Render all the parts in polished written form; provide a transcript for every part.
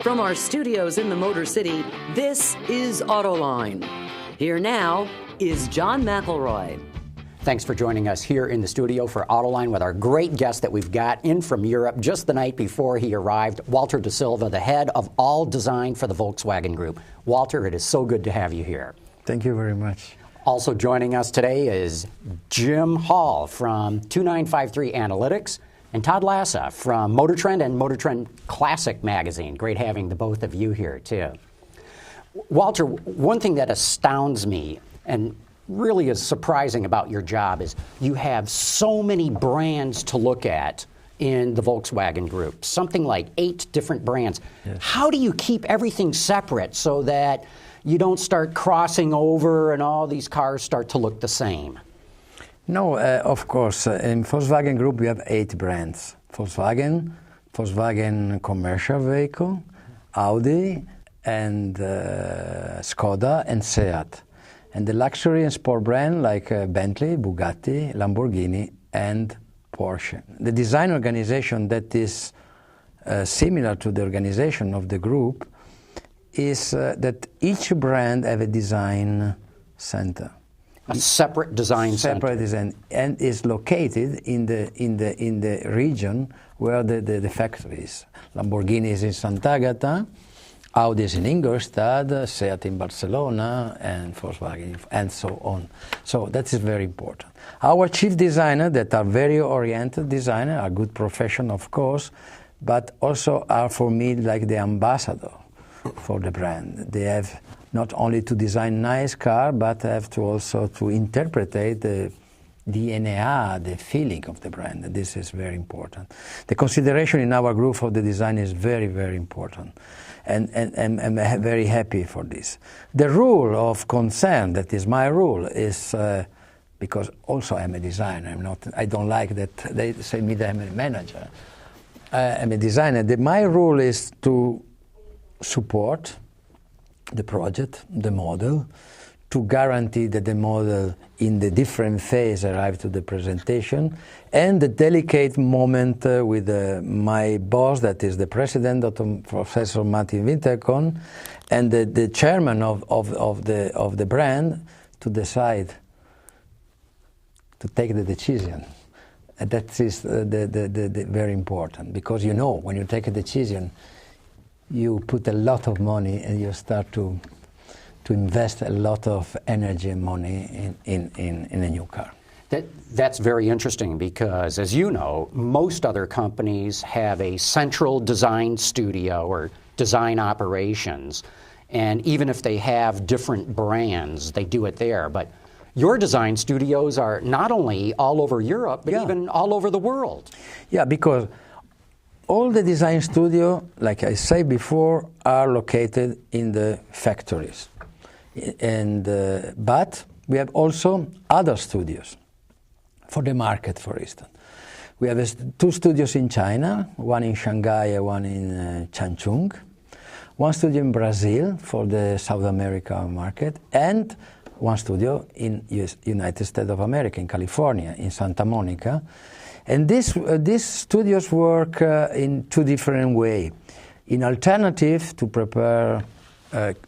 From our studios in the Motor City, this is Autoline. Here now is John McElroy. Thanks for joining us here in the studio for Autoline with our great guest that we've got in from Europe just the night before he arrived, Walter de Silva, the head of all design for the Volkswagen Group. Walter, it is so good to have you here. Thank you very much. Also joining us today is Jim Hall from 2953 Analytics and Todd Lassa from Motor Trend and Motor Trend Classic Magazine. Great having the both of you here, too. Walter, one thing that astounds me and really is surprising about your job is you have so many brands to look at in the Volkswagen Group, something like 8 different brands. Yes. How do you keep everything separate so that you don't start crossing over and all these cars start to look the same? No, of course. In Volkswagen Group, we have 8 brands. Volkswagen Commercial Vehicle, Audi, and Skoda, and SEAT. And the luxury and sport brand like Bentley, Bugatti, Lamborghini, and Porsche. The design organization that is similar to the organization of the group is that each brand have a design center. A separate design center. Separate design, and is located in the region where the factory is. Lamborghini is in Sant'Agata, Audi is in Ingolstadt, SEAT in Barcelona, and Volkswagen, and so on. So that is very important. Our chief designer, that are very oriented designer, are good profession, of course, but also are for me like the ambassador for the brand. They have not only to design nice car, but have to also to interpret the DNA, the feeling of the brand. This is very important. The consideration in our group of the design is very, very important. And I'm very happy for this. The rule of concern, that is my rule, is because also I'm a designer. I don't like that they say me that I'm a manager. I'm a designer. My rule is to support the project, the model, to guarantee that the model in the different phase arrive to the presentation, and the delicate moment with my boss, that is the president, Professor Martin Winterkorn, and the chairman of the brand, to decide, to take the decision. And that is the very important, because you know, when you take a decision, you put a lot of money and you start to invest a lot of energy and money in a new car. That's very interesting because, as you know, most other companies have a central design studio or design operations, and even if they have different brands, they do it there. But your design studios are not only all over Europe, but even all over the world. Yeah, because all the design studios, like I said before, are located in the factories. But we have also other studios for the market, for instance. We have 2 studios in China, one in Shanghai and one in Changchun, one studio in Brazil for the South America market, and one studio in United States of America, in California, in Santa Monica. And these studios work in 2 different ways. In alternative to prepare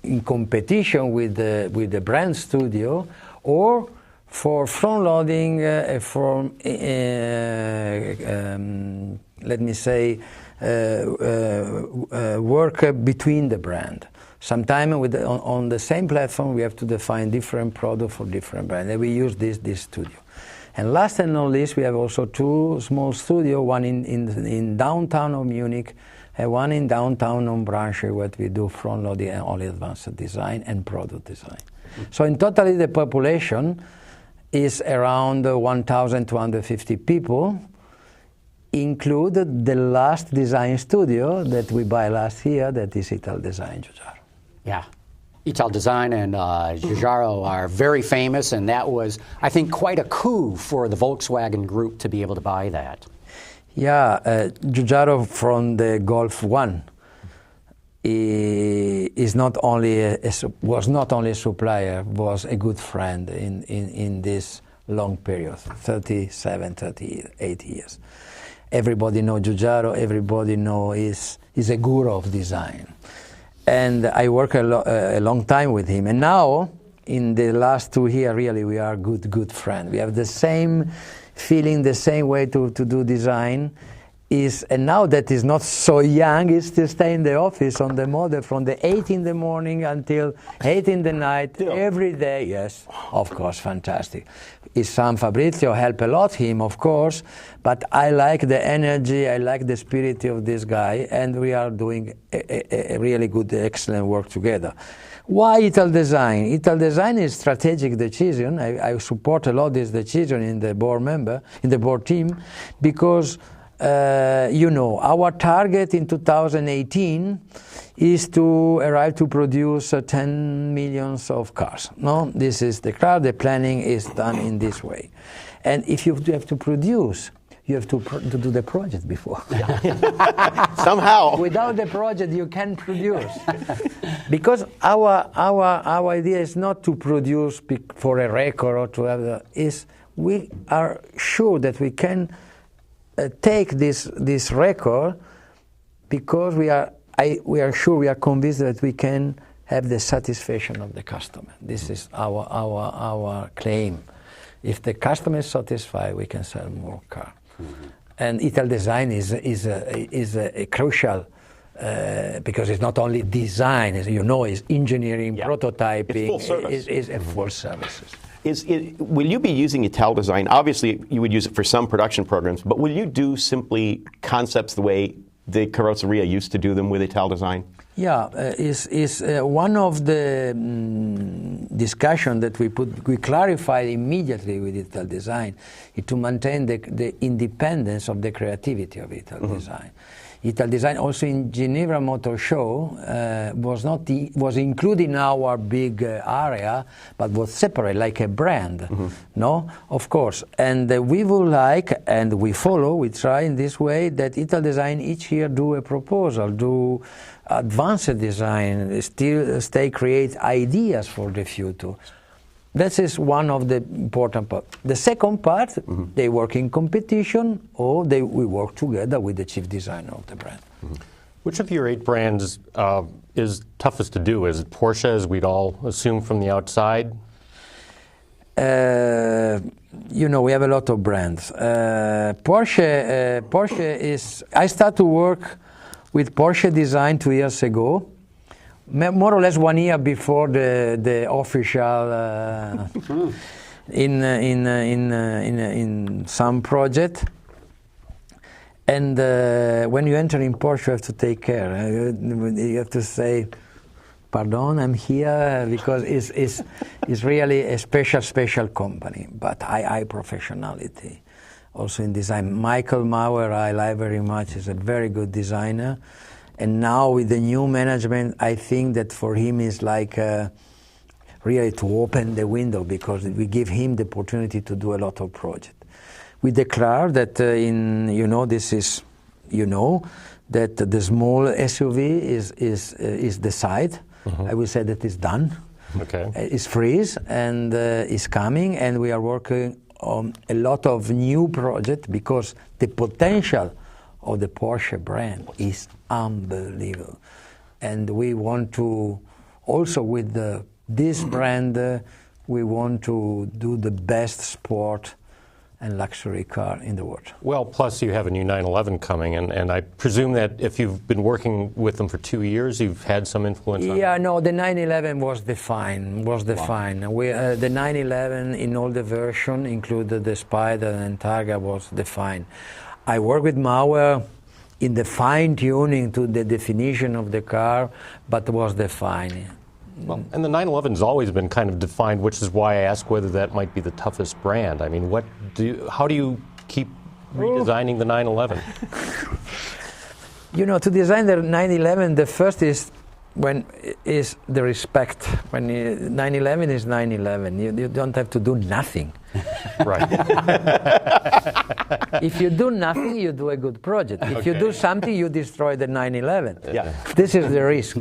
in competition with the brand studio, or for front loading, let me say, work between the brand. Sometimes on the same platform we have to define different products for different brands, and we use this studio. And last and not least, we have also 2 small studios, one in downtown of Munich, and one in downtown of Braunschweig, where we do front loading and only advanced design and product design. So in totally the population is around 1,250 people, included the last design studio that we buy last year, that is Ital Design Giugiaro. Yeah. Ital Design and Giugiaro are very famous, and that was, I think, quite a coup for the Volkswagen Group to be able to buy that. Yeah, Giugiaro from the Golf 1 was not only a supplier, was a good friend in this long period, 37, 38 years. Everybody know Giugiaro, everybody know he's a guru of design. And I work a long time with him. And now, in the last 2 years, really, we are good friends. We have the same feeling, the same way to do design. And now that he's not so young, he still stay in the office on the model from the 8 in the morning until 8 in the night, every day. Yes, of course, fantastic. His son Fabrizio helped a lot him, of course, but I like the energy, I like the spirit of this guy, and we are doing a really good, excellent work together. Why Ital Design? Ital Design is strategic decision. I support a lot this decision in the board team, because our target in 2018 is to arrive to produce 10 millions of cars. No, this is the car. The planning is done in this way, and if you have to produce, you have to do the project before. Somehow, without the project, you can't produce. Because our idea is not to produce for a record or to have we are sure that we can take this record because we are sure, we are convinced that we can have the satisfaction of the customer. This is our claim. If the customer is satisfied, we can sell more cars. Mm-hmm. And Ital Design is a crucial because it's not only design, it's engineering, prototyping. It's full service. It's a full services. Will you be using Ital Design? Obviously, you would use it for some production programs, but will you do simply concepts the way the Carrozzeria used to do them with Ital Design? Yeah, is one of the discussion that we clarified immediately with Ital Design is to maintain the independence of the creativity of Ital Design. Ital Design also in Geneva Motor Show was included in our big area, but was separate like a brand. No, of course. And we would like, and we try in this way that Ital Design each year do a proposal, do advanced design, create ideas for the future. That is one of the important parts. The second part, they work in competition, or we work together with the chief designer of the brand. Which of your 8 brands is toughest to do? Is it Porsche, as we'd all assume from the outside? We have a lot of brands. Porsche is. I started to work with Porsche Design 2 years ago. More or less 1 year before the official in some project, and when you enter in Porsche, you have to take care. You have to say, "Pardon, I'm here," because it's really a special company, but high professionality. Also in design, Michael Mauer, I like very much. Is a very good designer. And now with the new management, I think that for him is like really to open the window, because we give him the opportunity to do a lot of projects. We declare that that the small SUV is decided. I will say that it's done. Okay. It's freeze and it's coming, and we are working on a lot of new projects because the potential of the Porsche brand is unbelievable, and we want to also with this brand we want to do the best sport and luxury car in the world. Well, plus you have a new 911 coming, and I presume that if you've been working with them for 2 years, you've had some influence on it. Yeah, no, the 911 was defined. The 911 in all the version, included the Spider and Targa, was defined. I work with Mauer in the fine-tuning to the definition of the car, but was defined. Well, and the 911's always been kind of defined, which is why I ask whether that might be the toughest brand. I mean, how do you keep redesigning the 911? To design the 911, the first is the respect. When 911 is 911, you don't have to do nothing. Right. If you do nothing, you do a good project. If you do something, you destroy the 911. Yeah. This is the risk.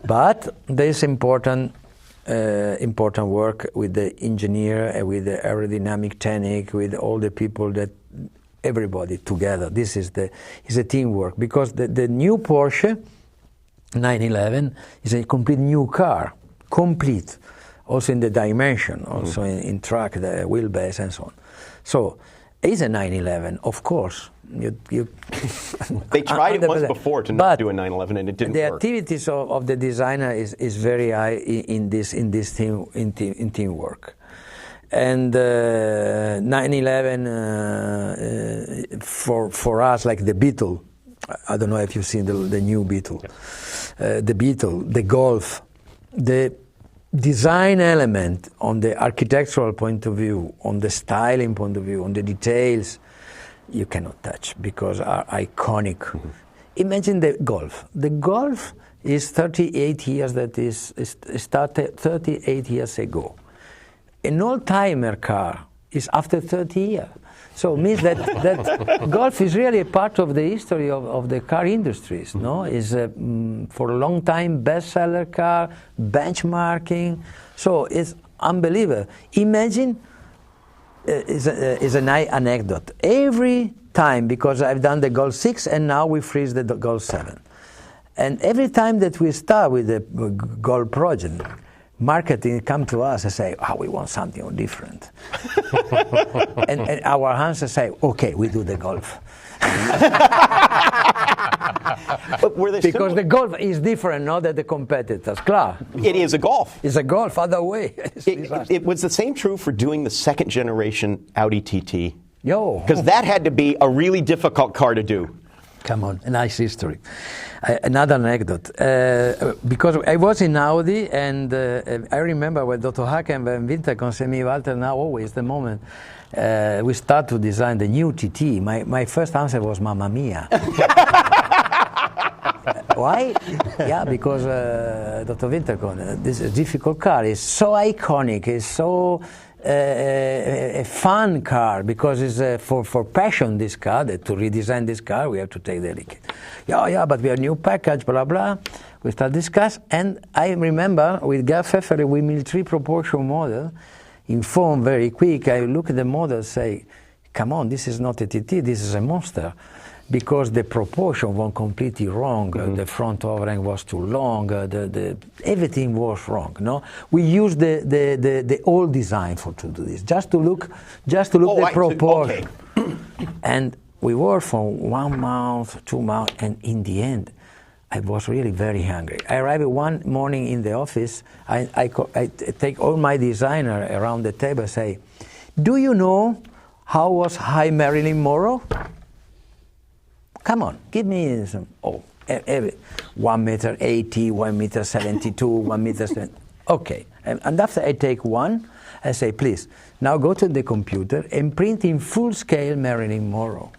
But there is important work with the engineer, with the aerodynamic technique, with all the people that everybody together. This is a teamwork, because the new Porsche 911 is a complete new car, complete, also in the dimension, also in truck, the wheelbase and so on. So it's a 911, of course. They tried it once before to not do a 911, and it didn't work. The activities of the designer is very high in this teamwork. And 911 for us, like the Beetle. I don't know if you've seen the new Beetle. Yeah. The Beetle, the Golf, the design element on the architectural point of view, on the styling point of view, on the details, you cannot touch, because are iconic. Mm-hmm. Imagine the Golf. The Golf is 38 years, that is started 38 years ago. An old-timer car is after 30 years. So it means that Golf is really a part of the history of the car industries, no? Is for a long time bestseller car, benchmarking. So it's unbelievable. Imagine, is an anecdote. Every time, because I've done the Golf 6 and now we freeze the Golf 7. And every time that we start with the Golf project, marketing come to us and say, we want something different. and our answer say, okay, we do the Golf. Because the Golf is different, not than the competitors. Klar. It is a Golf. It's a Golf, other way. It was the same true for doing the second generation Audi TT. Because that had to be a really difficult car to do. Come on, a nice history. Another anecdote. Because I was in Audi, and I remember when Dr. Haken and Winterkorn said to me, Walter, now always the moment we start to design the new TT, my first answer was, Mamma Mia. Why? Yeah, because Dr. Winterkorn, this is a difficult car. It's so iconic. It's so a fun car, because it's for passion, this car, that to redesign this car we have to take the liquid. But we have new package, blah blah. We start discuss, and I remember with Gerd Pfeffer we made 3 proportion model in form very quick. I look at the model and say, come on, this is not a TT, this is a monster. Because the proportion was completely wrong. Mm-hmm. The front overhang was too long. Everything was wrong. No, we used the old design to do this, just to look the proportion. Okay. And we worked for 1 month, 2 months, and in the end, I was really very hungry. I arrived one morning in the office. I take all my designer around the table and say, "Do you know how was high Marilyn Monroe? Come on, give me some, 1m80, 1m72, 1m70. Okay, and after I take one, I say, please, now go to the computer and print in full scale Marilyn Monroe.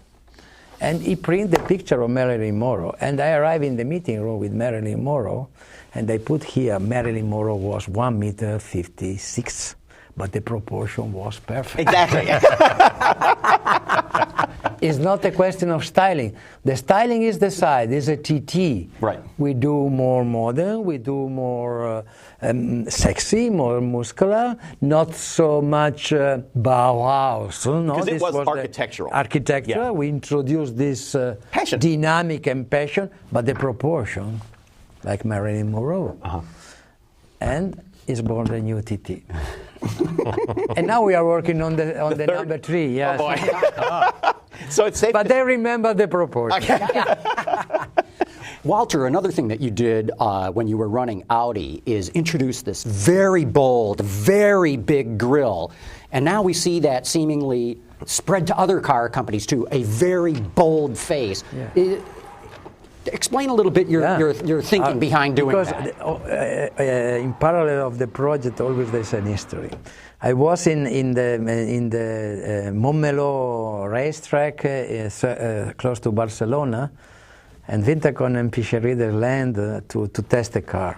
And he print the picture of Marilyn Monroe, and I arrive in the meeting room with Marilyn Monroe, and they put here Marilyn Monroe was 1m56, but the proportion was perfect. Exactly. It's not a question of styling. The styling is the side, it's a TT. Right. We do more modern, we do more sexy, more muscular, not so much Bauhaus. No, because it was architectural. Architecture, yeah. We introduced this dynamic and passion, but the proportion, like Marilyn Monroe. Uh-huh. And is born the new TT. And now we are working on the number 3. Yes. Oh boy. So it's safe. But they remember the proportion. Okay. Walter, another thing that you did when you were running Audi is introduce this very bold, very big grille. And now we see that seemingly spread to other car companies too, a very bold face. Yeah. Explain a little bit your thinking behiund doing that. Because in parallel of the project, always there's an history. I was in the Montmeló racetrack close to Barcelona, and Winterkorn and Picherider land to test the car.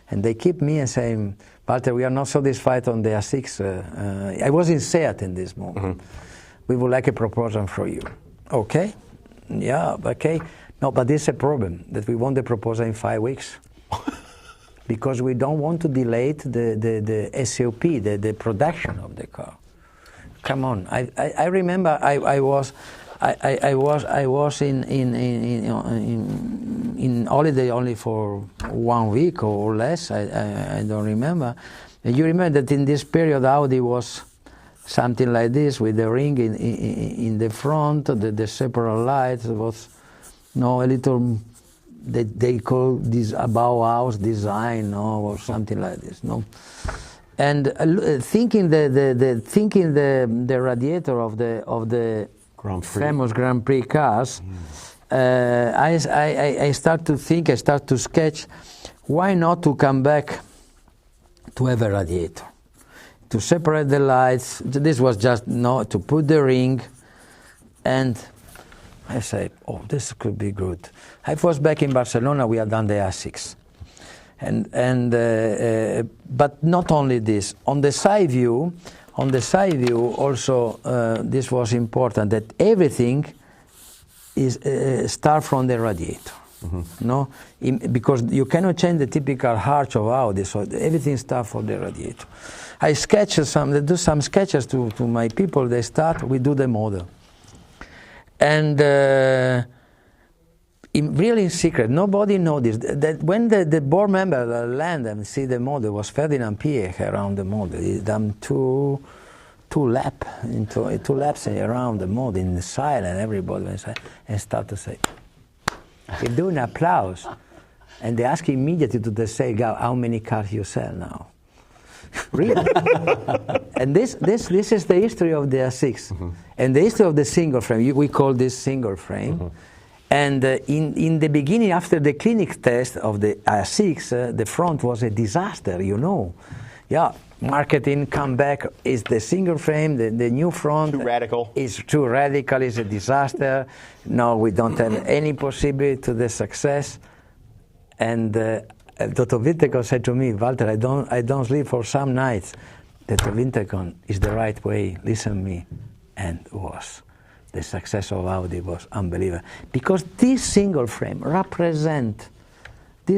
And they keep me and saying, Walter, we are not satisfied on the A6. I was in SEAT in this moment. Mm-hmm. We would like a proposal for you. Okay? Yeah, okay. No, but there's a problem, that we want the proposal in 5 weeks. Because we don't want to delay the SOP, the production of the car. Come on. I remember I I was in holiday only for 1 week or less. I don't remember. And you remember that in this period Audi was something like this with the ring in the front, the separate lights was a little. They call this a Bauhaus design, or something like this, And thinking the radiator of the famous Grand Prix cars, I start to think, I start to sketch, why not to come back to have a radiator, to separate the lights. This was just to put the ring, and I said, oh, this could be good. I was back in Barcelona. We had done the A6, but not only this. On the side view, also this was important, that everything is start from the radiator. Because you cannot change the typical arch of Audi, so everything starts from the radiator. I do some sketches to my people. We do the model. And really in secret, nobody noticed that when the board member land and see the model, was Ferdinand Piech around the model. He done two laps around the model in the silent. Everybody went inside and start to say, they do an applause, and they ask immediately to the sales guy, how many cars you sell now? Really? And this is the history of the A6, and the history of the single frame. We call this single frame. And in the beginning, after the clinic test of the A6, the front was a disaster. Yeah, marketing comeback is the single frame, the new front. Too radical. Is too radical. Is a disaster. No, we don't have any possibility to the success. And Dr. Winterkorn said to me, Walter, I don't sleep for some nights. Dr. Winterkorn is the right way. Listen to me, and the success of Audi was unbelievable, because this single frame represent the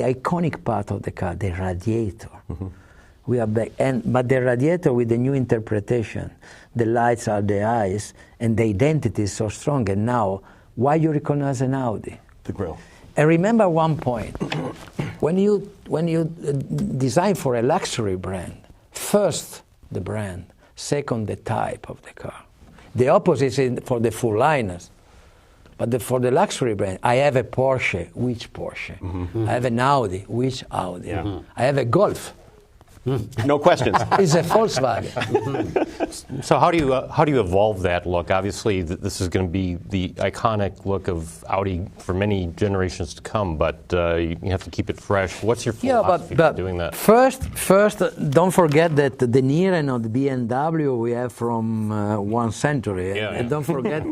iconic part of the car, the radiator. We are back, but the radiator with the new interpretation, the lights are the eyes, and the identity is so strong. And now, why you recognize an Audi? The grille. And remember one point: when you design for a luxury brand, first the brand, second the type of the car. The opposite is for the full liners. But for the luxury brand, I have a Porsche. Which Porsche? I have an Audi. Which Audi? I have a Golf. No questions. It's a Volkswagen. So how do you evolve that look? Obviously, this is going to be the iconic look of Audi for many generations to come, but you have to keep it fresh. What's your philosophy for doing that? First, don't forget that the Niren of the BMW we have from 1 century. And don't forget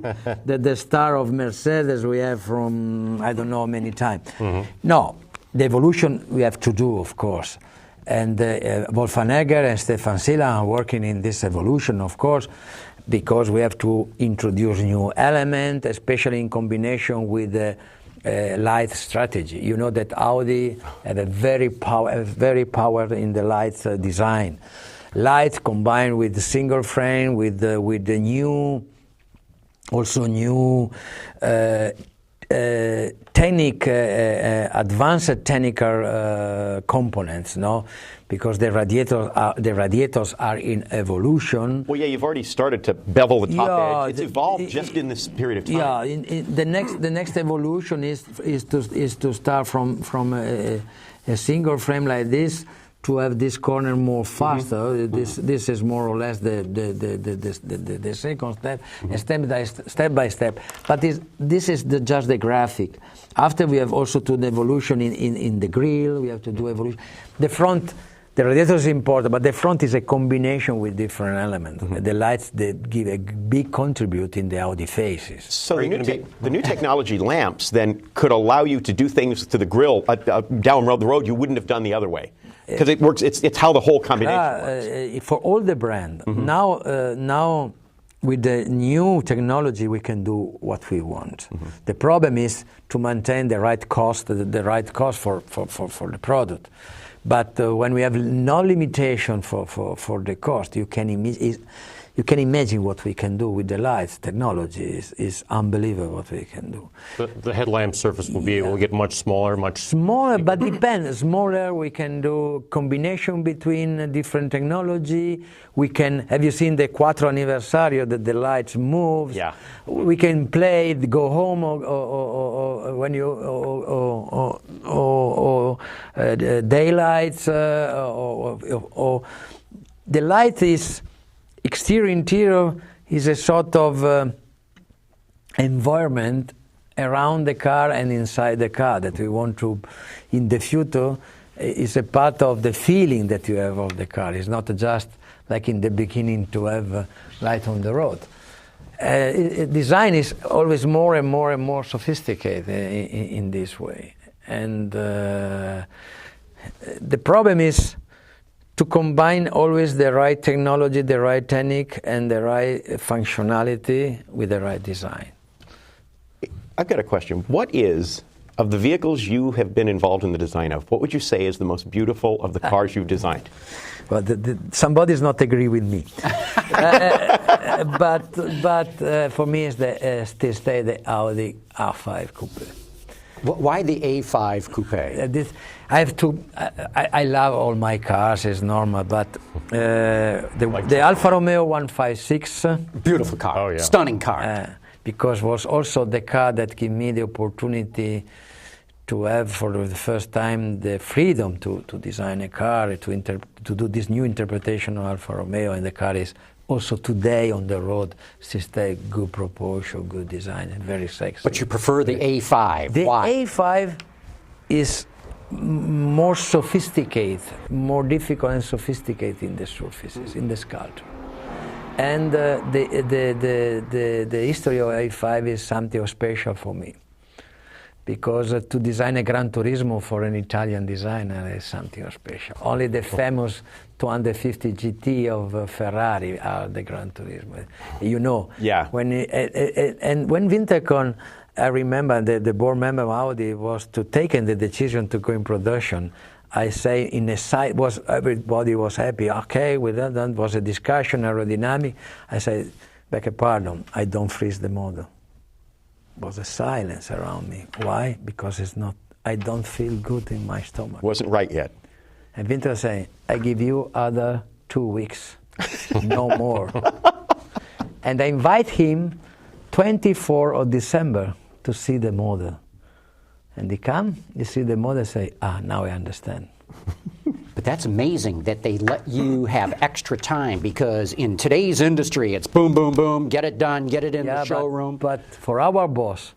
that the star of Mercedes we have from I don't know how many times. No, the evolution we have to do, of course. And Wolfgang and Stefan Silla are working in this evolution, of course, because we have to introduce new elements, especially in combination with the light strategy. You know that Audi have a very power in the light design. Light combined with the single frame, with the new advanced technical components, because the radiators are in evolution. Well, yeah, you've already started to bevel the top edge. It's evolved just in this period of time. Yeah, the next evolution is to start from a single frame like this, to have this corner more faster. This is more or less the second step, step by step. But this is just the graphic. After we have also to the evolution in the grille, we have to do evolution. The front, the radiator is important, but the front is a combination with different elements. The lights, they give a big contribute in the Audi faces. So the new technology lamps then could allow you to do things to the grille down the road you wouldn't have done the other way. Because it works. It's how the whole combination works. For all the brand. Now, with the new technology, we can do what we want. The problem is to maintain the right cost, for the product. But when we have no limitation for the cost, you can you can imagine what we can do with the lights. Technology is unbelievable what we can do. The headlamp surface will be able to get much smaller, but depends. Smaller, we can do combination between different technology. We can, have you seen the Quattro Anniversario, that the lights move? Yeah. We can play it, go home, or when you, or daylights, or the light is, exterior, interior is a sort of environment around the car and inside the car that we want to, in the future, is a part of the feeling that you have of the car. It's not just like in the beginning to have light on the road. Design is always more and more and more sophisticated in this way. And the problem is to combine always the right technology, the right technique, and the right functionality with the right design. I've got a question. What is, of the vehicles you have been involved in the design of, what would you say is the most beautiful of the cars you've designed? Well, somebody does not agree with me. but for me, it's still stay the Audi A5 Coupe. Why the A5 Coupe? I have to. I love all my cars, it's normal, but the Alfa Romeo 156. Beautiful car. Oh, yeah. Stunning car. Because was also the car that gave me the opportunity to have for the first time the freedom to design a car, to do this new interpretation of Alfa Romeo, and the car is also today on the road, still stay good proportion, good design, and very sexy. But you prefer the A5. The Why? A5 is more sophisticated, more difficult and sophisticated in the surfaces, in the sculpture. And the history of A5 is something special for me, because to design a Gran Turismo for an Italian designer is something special. Only the famous 250 GT of Ferrari are the Gran Turismo. You know, yeah. When Wintercon, I remember the board member of Audi was to take the decision to go in production. I say in a side was everybody was happy. Okay, with that was a discussion aerodynamic. I said, beg your pardon, I don't freeze the model. Was a silence around me. Why? Because it's not. I don't feel good in my stomach. Wasn't right yet. And Winter saying, I give you other 2 weeks, no more. And I invite him 24th of December to see the model. And he come, you see the model, say, now I understand. But that's amazing that they let you have extra time, because in today's industry, it's boom, boom, boom, get it done, get it in the showroom. But for our boss,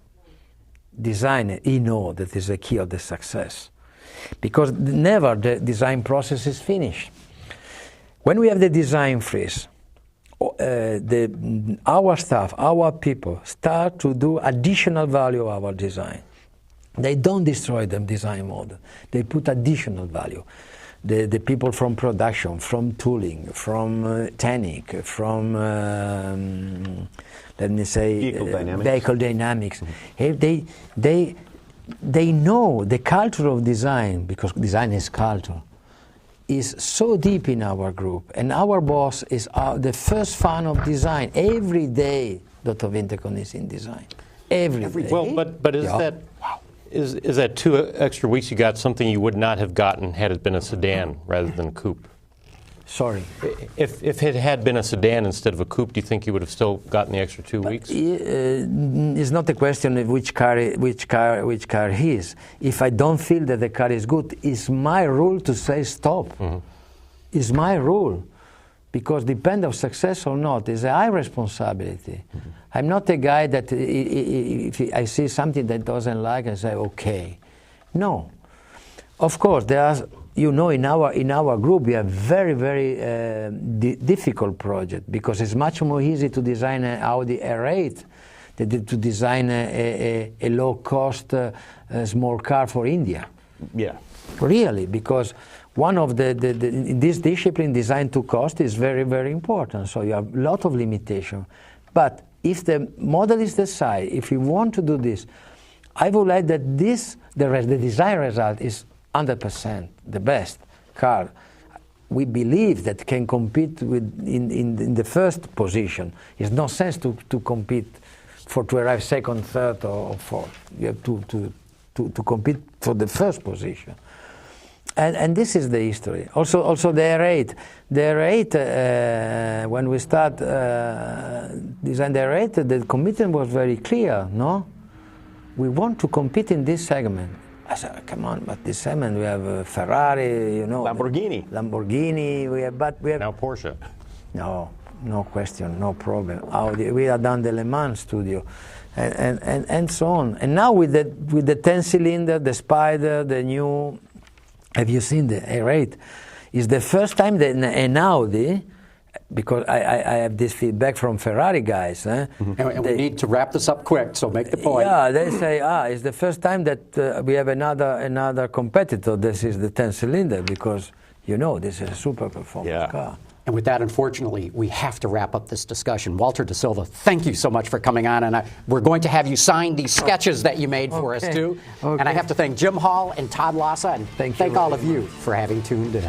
designer, he knows that is the key of the success. Because never the design process is finished. When we have the design freeze, our staff, our people start to do additional value of our design. They don't destroy the design model. They put additional value. The people from production, from tooling, from technique, from, let me say, vehicle dynamics. Mm-hmm. They know the culture of design, because design is culture, is so deep in our group. And our boss is the first fan of design. Every day, Dr. Wintercon is in design. Every day. Well, but is that... Wow. Is that 2 extra weeks you got something you would not have gotten had it been a sedan rather than a coupe? Sorry. If it had been a sedan instead of a coupe, do you think you would have still gotten the extra 2 weeks? It's not a question of which car is. If I don't feel that the car is good, it's my rule to say stop. Mm-hmm. It's my rule. Because depend of success or not is a high responsibility. Mm-hmm. I'm not a guy that if I see something that doesn't like, I say okay. No, of course there are. You know, in our group we have very difficult project, because it's much more easy to design an Audi R8 than to design a low cost small car for India. Yeah, really, because. One of in this discipline, design to cost is very important. So you have a lot of limitation. But if the model is decided, if you want to do this, I would like that the design result is 100% the best car. we believe that can compete in the first position. It's no sense to compete to arrive second, third, or fourth. You have to compete for the first position. And this is the history. Also the R8. The R8, when we start design the R8, the commitment was very clear, no? We want to compete in this segment. I said, come on, but this segment we have Ferrari, Lamborghini, we have now Porsche. No question, no problem. Audi, we have done the Le Mans studio, and so on. And now with the 10-cylinder, the Spider, the new. Have you seen the A8? It's the first time that an Audi, because I have this feedback from Ferrari guys. And we need to wrap this up quick, so make the point. Yeah, they say, it's the first time that we have another competitor. This is the 10-cylinder, because, this is a super performance car. And with that, unfortunately, we have to wrap up this discussion. Walter De Silva, thank you so much for coming on, and we're going to have you sign these sketches that you made for us, too. Okay. And I have to thank Jim Hall and Todd Lassa, and thank all of you for having tuned in.